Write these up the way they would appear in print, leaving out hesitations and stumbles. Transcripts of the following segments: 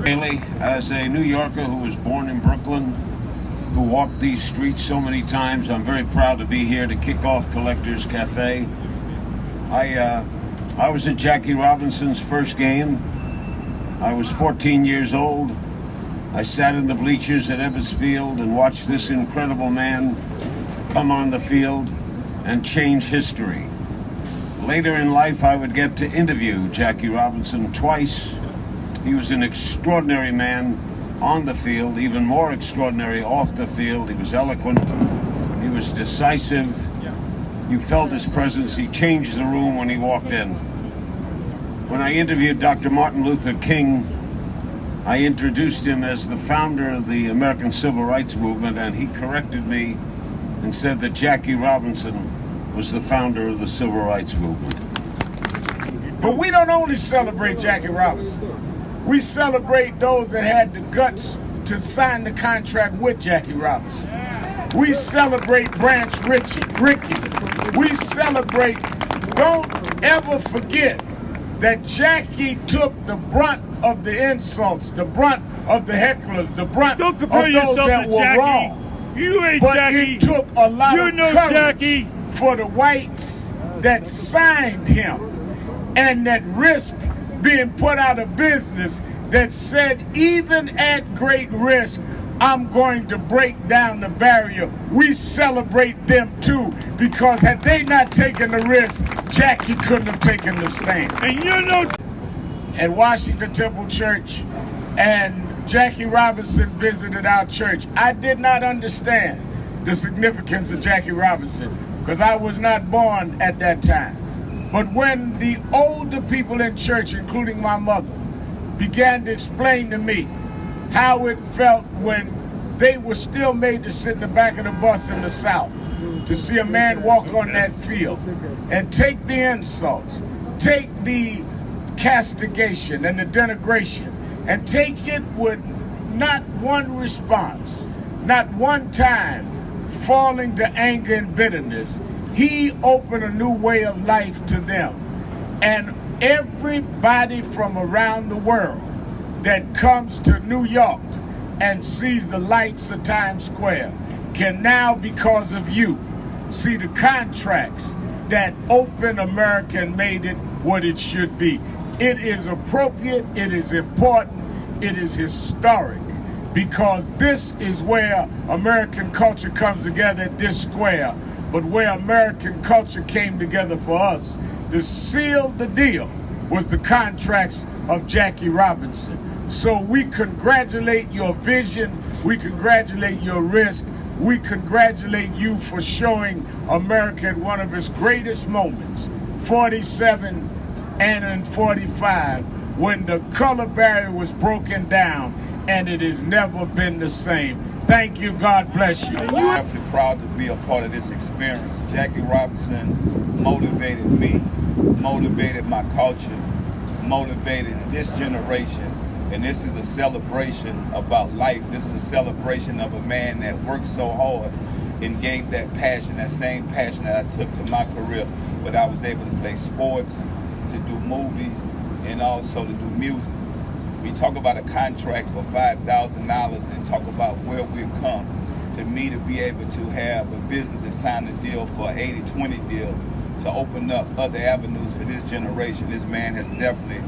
Really, as a New Yorker who was born in Brooklyn, who walked these streets so many times, I'm very proud to be here to kick off Collectors Café. I was at Jackie Robinson's first game. I was 14 years old. I sat in the bleachers at Ebbets Field and watched this incredible man come on the field and change history. Later in life, I would get to interview Jackie Robinson twice. He was an extraordinary man on the field, even more extraordinary off the field. He was eloquent. He was decisive. You felt his presence. He changed the room when he walked in. When I interviewed Dr. Martin Luther King, I introduced him as the founder of the American Civil Rights Movement, and he corrected me and said that Jackie Robinson was the founder of the Civil Rights Movement. But we don't only celebrate Jackie Robinson. We celebrate those that had the guts to sign the contract with Jackie Robinson. We celebrate Branch Rickey. We celebrate, don't ever forget that Jackie took the brunt of the insults, the brunt of the hecklers, the brunt of those that were wrong. You ain't but Jackie. It took a lot of courage Jackie. for the whites that signed him and that risked being put out of business, that said, even at great risk, I'm going to break down the barrier. We celebrate them too, because had they not taken the risk, Jackie couldn't have taken the stand. And you know, at Washington Temple Church, and Jackie Robinson visited our church. I did not understand the significance of Jackie Robinson because I was not born at that time. But when the older people in church, including my mother, began to explain to me how it felt when they were still made to sit in the back of the bus in the South to see a man walk on that field and take the insults, take the castigation and the denigration, and take it with not one response, not one time falling to anger and bitterness. He opened a new way of life to them. And everybody from around the world that comes to New York and sees the lights of Times Square can now, because of you, see the contracts that opened America and made it what it should be. It is appropriate, it is important, it is historic, because this is where American culture comes together at this square. But where American culture came together for us, to seal the deal was the contracts of Jackie Robinson. So we congratulate your vision, we congratulate your risk, we congratulate you for showing America at one of its greatest moments, 47 and in 45, when the color barrier was broken down, and it has never been the same. Thank you, God bless you. I'm definitely proud to be a part of this experience. Jackie Robinson motivated me, motivated my culture, motivated this generation. And this is a celebration about life. This is a celebration of a man that worked so hard and gave that passion, that same passion that I took to my career. But I was able to play sports, to do movies, and also to do music. We talk about a contract for $5,000 and talk about where we've come. To me, to be able to have a business that signed a deal for an 80-20 deal to open up other avenues for this generation, this man has definitely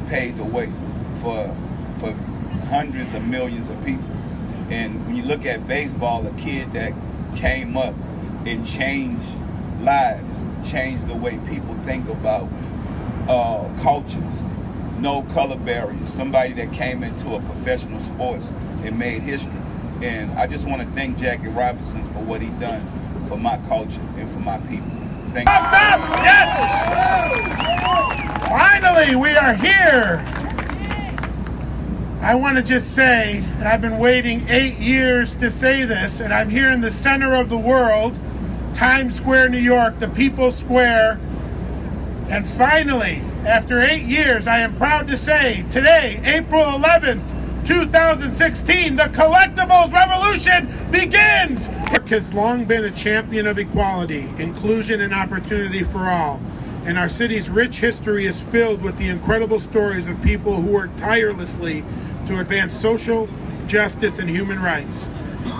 paved the way for hundreds of millions of people. And when you look at baseball, a kid that came up and changed lives, changed the way people think about cultures, no color barriers, somebody that came into a professional sports and made history. And I just want to thank Jackie Robinson for what he done for my culture and for my people. Thank you. Yes! Finally, we are here. I want to just say, and I've been waiting 8 years to say this, and I'm here in the center of the world, Times Square, New York, the People's Square. And finally, after 8 years, I am proud to say, today, April 11th, 2016, the collectibles revolution begins! York has long been a champion of equality, inclusion, and opportunity for all. And our city's rich history is filled with the incredible stories of people who work tirelessly to advance social justice and human rights.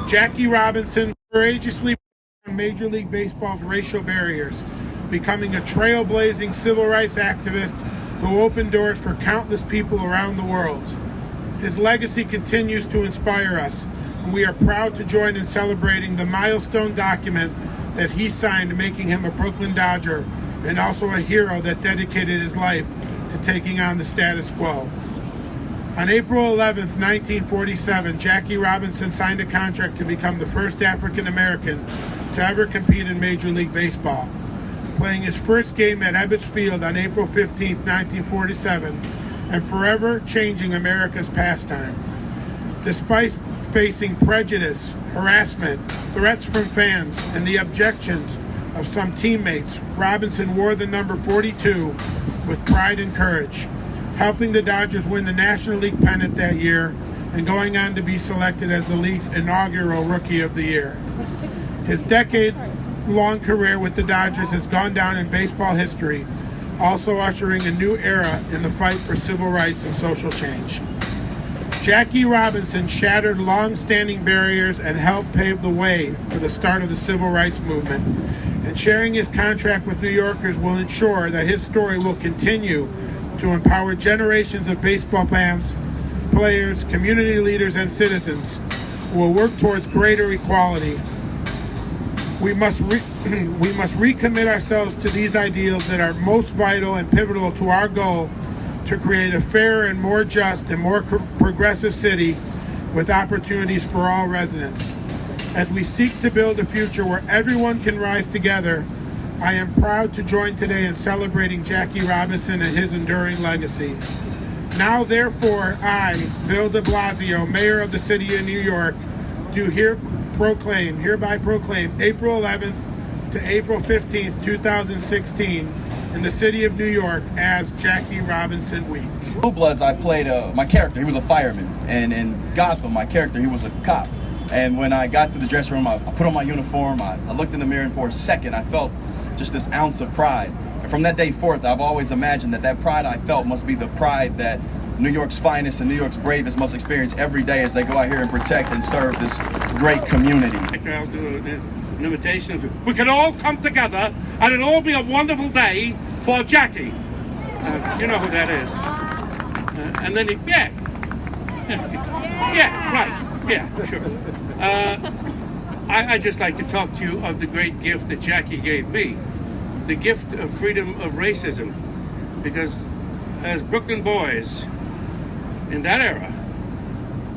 Jackie Robinson courageously broke Major League Baseball's racial barriers, becoming a trailblazing civil rights activist who opened doors for countless people around the world. His legacy continues to inspire us, and we are proud to join in celebrating the milestone document that he signed, making him a Brooklyn Dodger and also a hero that dedicated his life to taking on the status quo. On April 11th, 1947, Jackie Robinson signed a contract to become the first African American to ever compete in Major League Baseball, playing his first game at Ebbets Field on April 15th, 1947, and forever changing America's pastime. Despite facing prejudice, harassment, threats from fans, and the objections of some teammates, Robinson wore the number 42 with pride and courage, helping the Dodgers win the National League pennant that year and going on to be selected as the league's inaugural Rookie of the Year. His decade-long career with the Dodgers has gone down in baseball history, also ushering a new era in the fight for civil rights and social change. Jackie Robinson shattered long-standing barriers and helped pave the way for the start of the civil rights movement. And sharing his contract with New Yorkers will ensure that his story will continue to empower generations of baseball fans, players, community leaders, and citizens who will work towards greater equality. We must recommit ourselves to these ideals that are most vital and pivotal to our goal to create a fairer and more just and more progressive city with opportunities for all residents. As we seek to build a future where everyone can rise together, I am proud to join today in celebrating Jackie Robinson and his enduring legacy. Now, therefore, I, Bill de Blasio, Mayor of the City of New York, do hereby proclaim April 11th to April 15th, 2016 in the City of New York as Jackie Robinson Week. Blue Bloods, I played my character. He was a fireman. And in Gotham, my character, he was a cop. And when I got to the dressing room, I put on my uniform, I looked in the mirror, and for a second, I felt just this ounce of pride. And from that day forth, I've always imagined that pride I felt must be the pride that New York's finest and New York's bravest must experience every day as they go out here and protect and serve this great community. I'll do an imitation of, we can all come together and it'll all be a wonderful day for Jackie. You know who that is. And then right, sure. I just like to talk to you of the great gift that Jackie gave me, the gift of freedom of racism, because as Brooklyn boys in that era,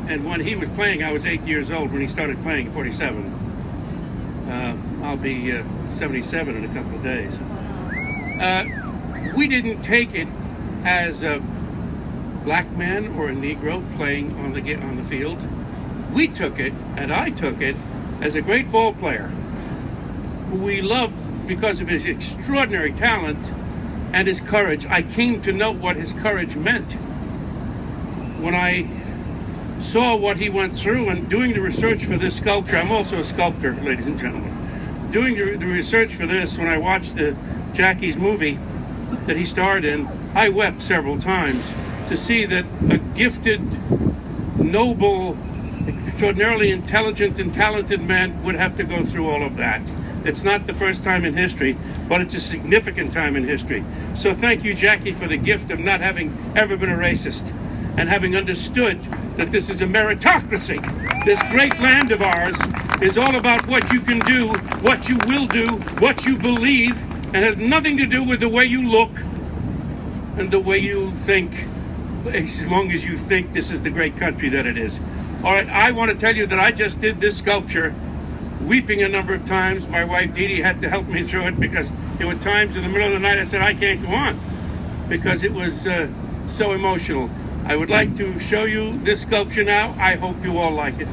and when he was playing, I was 8 years old when he started playing, 47. I'll be 77 in a couple of days. We didn't take it as a black man or a Negro playing on the field. We took it, and I took it, as a great ball player who we loved because of his extraordinary talent and his courage. I came to know what his courage meant when I saw what he went through and doing the research for this sculpture. I'm also a sculptor, ladies and gentlemen. Doing the research for this, when I watched the Jackie's movie that he starred in, I wept several times to see that a gifted, noble, extraordinarily intelligent and talented man would have to go through all of that. It's not the first time in history, but it's a significant time in history. So thank you, Jackie, for the gift of not having ever been a racist and having understood that this is a meritocracy. This great land of ours is all about what you can do, what you will do, what you believe, and has nothing to do with the way you look and the way you think, as long as you think this is the great country that it is. All right, I want to tell you that I just did this sculpture, weeping a number of times. My wife, Dee Dee, had to help me through it because there were times in the middle of the night I said, I can't go on, because it was so emotional. I would like to show you this sculpture now. I hope you all like it.